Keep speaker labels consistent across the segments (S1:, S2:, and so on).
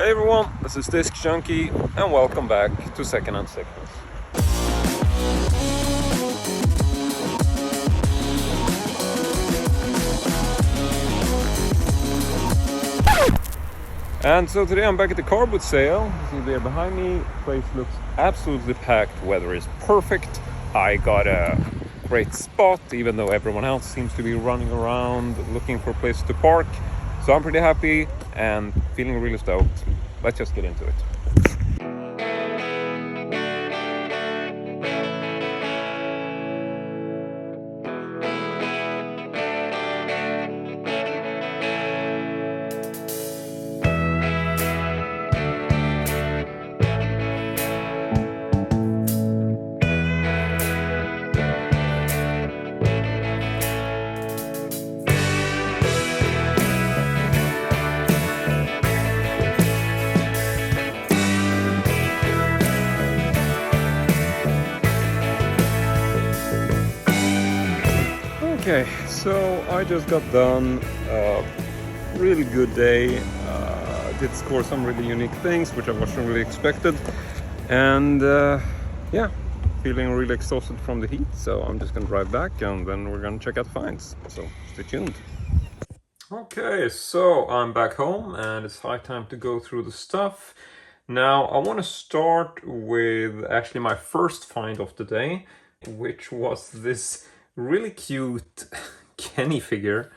S1: Hey everyone, this is Disc Junkie and welcome back to Secondhand Sickness. And so today I'm back at the car boot sale. You see there behind me, the place looks absolutely packed, weather is perfect. I got a great spot even though everyone else seems to be running around looking for places to park. So I'm pretty happy and feeling really stoked. Let's just get into it. Okay, so I just got done. Really good day. Did score some really unique things, which I wasn't really expected. And yeah, feeling really exhausted from the heat. So I'm just gonna drive back and then we're gonna check out the finds. So stay tuned. Okay, so I'm back home and it's high time to go through the stuff. Now I want to start with actually my first find of the day, which was this really cute Kenny figure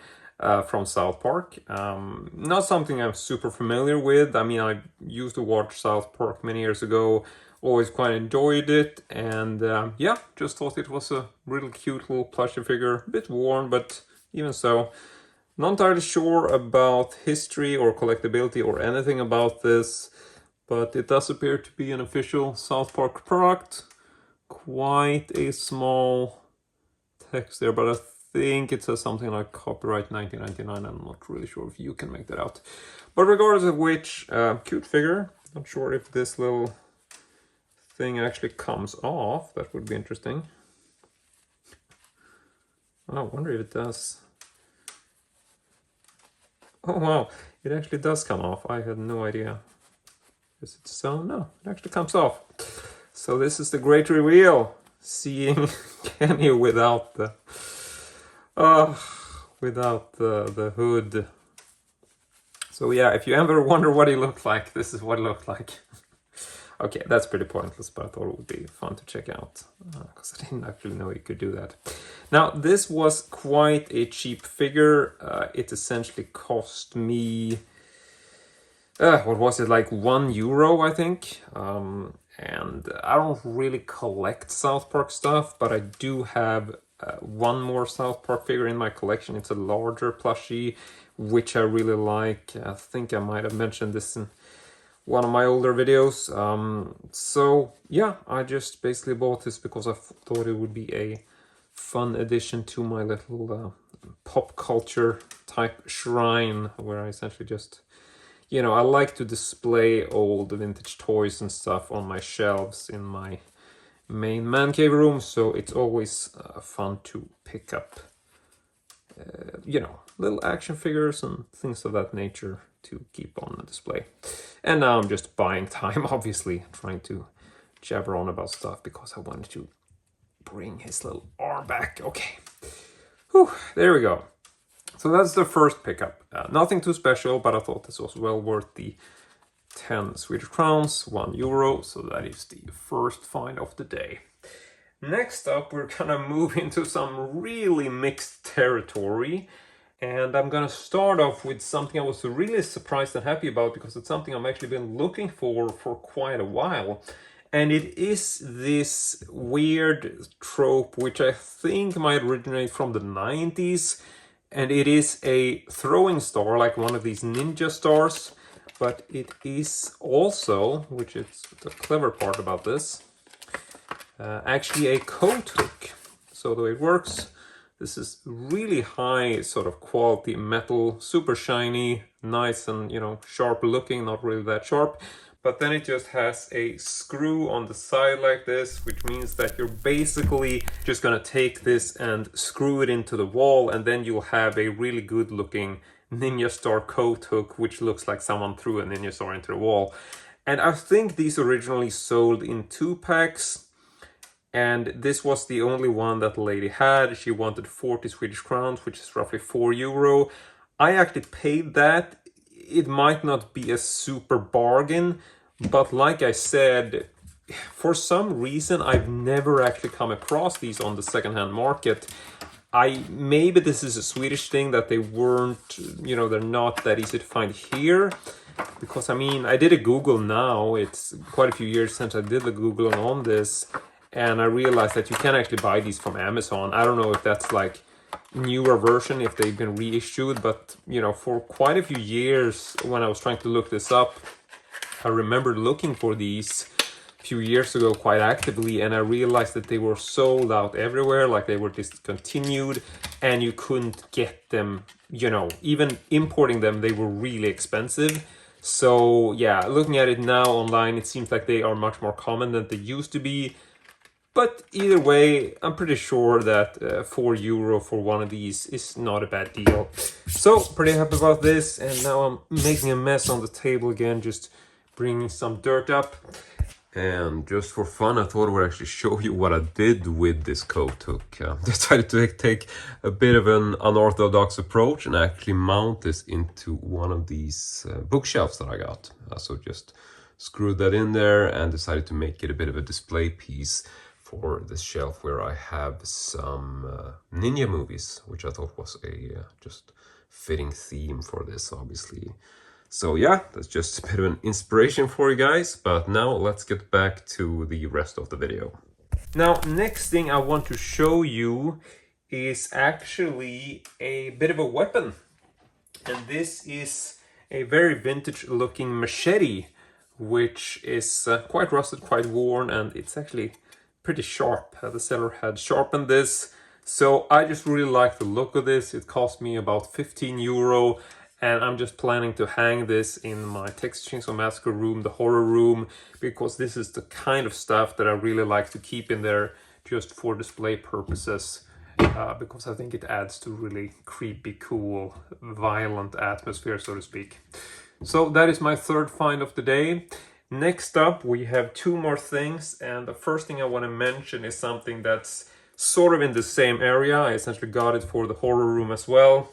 S1: from South Park. Not something I'm super familiar with. I mean, I used to watch South Park many years ago, always quite enjoyed it, and yeah, just thought it was a really cute little plushie figure, a bit worn, but even so. Not entirely sure about history or collectability or anything about this, but it does appear to be an official South Park product. Quite a small text there, but I think it says something like copyright 1999. I'm not really sure if you can make that out. But regardless of which, cute figure. Not sure if this little thing actually comes off. That would be interesting. Oh, I wonder if it does. Oh wow, it actually does come off. I had no idea. Is it so? No, it actually comes off. So this is the great reveal. Seeing Kenny without the hood. So yeah, if you ever wonder what he looked like, this is what it looked like. Okay, that's pretty pointless, but I thought it would be fun to check out because I didn't actually know you could do that. Now, this was quite a cheap figure. It essentially cost me, what was it, like €1, I think. And I don't really collect South Park stuff, but I do have one more South Park figure in my collection. It's a larger plushie, which I really like. I think I might have mentioned this in one of my older videos. So yeah, I just basically bought this because I thought it would be a fun addition to my little pop culture type shrine, where I essentially just, you know, I like to display old vintage toys and stuff on my shelves in my main man cave room, so it's always fun to pick up, you know, little action figures and things of that nature to keep on the display. And now I'm just buying time, obviously, trying to jabber on about stuff because I wanted to bring his little arm back. Okay, whew, there we go. So that's the first pickup. Nothing too special, but I thought this was well worth the 10 Swedish crowns, €1. So that is the first find of the day. Next up, we're gonna move into some really mixed territory. And I'm gonna start off with something I was really surprised and happy about because it's something I've actually been looking for quite a while. And it is this weird trope, which I think might originate from the 90s. And it is a throwing star, like one of these ninja stars. But it is also, which is the clever part about this, actually a coat hook. So the way it works, this is really high sort of quality metal, super shiny, nice and, you know, sharp looking, not really that sharp. But then it just has a screw on the side like this, which means that you're basically just gonna take this and screw it into the wall, and then you'll have a really good looking Ninja Star coat hook, which looks like someone threw a Ninja Star into the wall. And I think these originally sold in 2-packs, and this was the only one that the lady had. She wanted 40 Swedish crowns, which is roughly €4. I actually paid that. It might not be a super bargain, but like I said, for some reason I've never actually come across these on the secondhand market. Maybe this is a Swedish thing, that they weren't, you know, they're not that easy to find here. Because I mean, I did a Google now, it's quite a few years since I did the Googling on this, and I realized that you can actually buy these from Amazon. I don't know if that's like newer version, if they've been reissued, but you know, for quite a few years when I was trying to look this up, I remember looking for these a few years ago quite actively, and I realized that they were sold out everywhere, like they were discontinued, and you couldn't get them, you know, even importing them, they were really expensive. So yeah, looking at it now online, it seems like they are much more common than they used to be. But either way, I'm pretty sure that €4 for one of these is not a bad deal. So pretty happy about this, and now I'm making a mess on the table again, just bringing some dirt up. And just for fun, I thought I would actually show you what I did with this coat hook. Decided to take a bit of an unorthodox approach and actually mount this into one of these bookshelves that I got. So just screwed that in there and decided to make it a bit of a display piece for this shelf where I have some ninja movies, which I thought was a just fitting theme for this, obviously. So yeah, that's just a bit of an inspiration for you guys, but now let's get back to the rest of the video. Now, next thing I want to show you is actually a bit of a weapon. And this is a very vintage looking machete, which is quite rusted, quite worn, and it's actually pretty sharp. The seller had sharpened this. So I just really like the look of this. It cost me about €15. And I'm just planning to hang this in my Texas Chainsaw Massacre room, the horror room, because this is the kind of stuff that I really like to keep in there just for display purposes, because I think it adds to really creepy, cool, violent atmosphere, so to speak. So that is my third find of the day. Next up, we have 2 more things, and the first thing I want to mention is something that's sort of in the same area. I essentially got it for the horror room as well,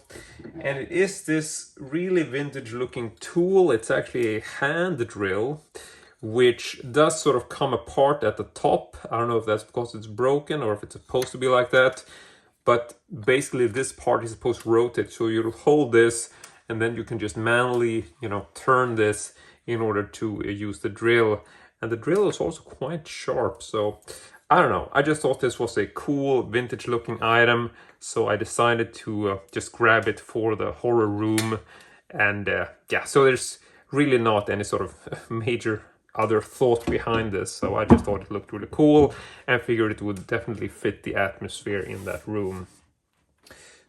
S1: and it is this really vintage looking tool. It's actually a hand drill, which does sort of come apart at the top. I don't know if that's because it's broken or if it's supposed to be like that, but basically this part is supposed to rotate, so you'll hold this and then you can just manually, you know, turn this in order to use the drill. And the drill is also quite sharp, so I don't know, I just thought this was a cool vintage looking item, so I decided to just grab it for the horror room. And yeah, so there's really not any sort of major other thought behind this, so I just thought it looked really cool and figured it would definitely fit the atmosphere in that room.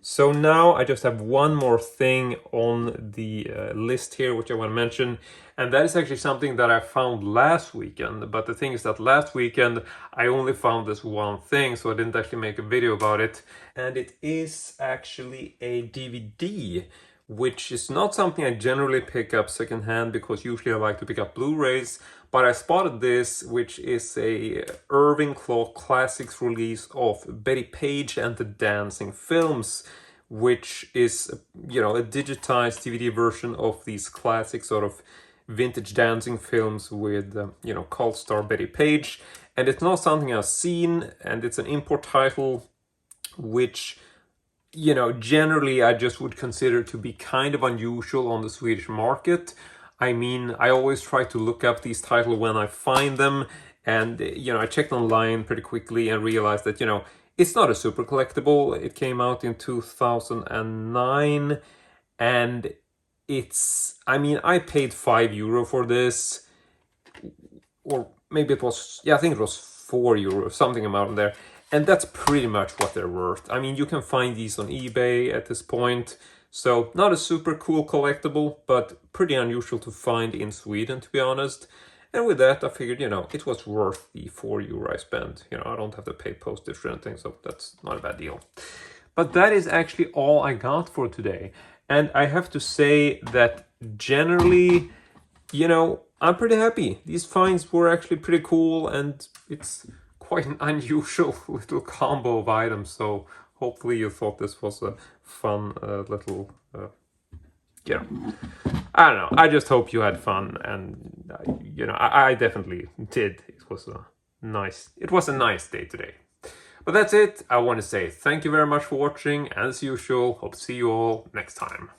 S1: So now I just have one more thing on the list here, which I want to mention, and that is actually something that I found last weekend. But the thing is that last weekend I only found this one thing, so I didn't actually make a video about it. And it is actually a DVD, which is not something I generally pick up secondhand, because usually I like to pick up Blu-rays. But I spotted this, which is a Irving Claw Classics release of Bettie Page and the Dancing Films, which is, you know, a digitized DVD version of these classic sort of vintage dancing films with, you know, cult star Bettie Page. And it's not something I've seen, and it's an import title, which, you know, generally I just would consider to be kind of unusual on the Swedish market. I mean, I always try to look up these titles when I find them, and, you know, I checked online pretty quickly and realized that, you know, it's not a super collectible. It came out in 2009, and it's, I mean, I paid €5 for this, or maybe it was, yeah, I think it was €4, something amount there, and that's pretty much what they're worth. I mean, you can find these on eBay at this point. So not a super cool collectible, but pretty unusual to find in Sweden, to be honest. And with that, I figured, you know, it was worth the €4 I spent. You know, I don't have to pay postage or anything, so that's not a bad deal. But that is actually all I got for today. And I have to say that generally, you know, I'm pretty happy. These finds were actually pretty cool, and it's quite an unusual little combo of items. So hopefully you thought this was a fun little, you know, I don't know. I just hope you had fun, and you know, I definitely did. It was a nice day today. But that's it. I want to say thank you very much for watching. As usual, hope to see you all next time.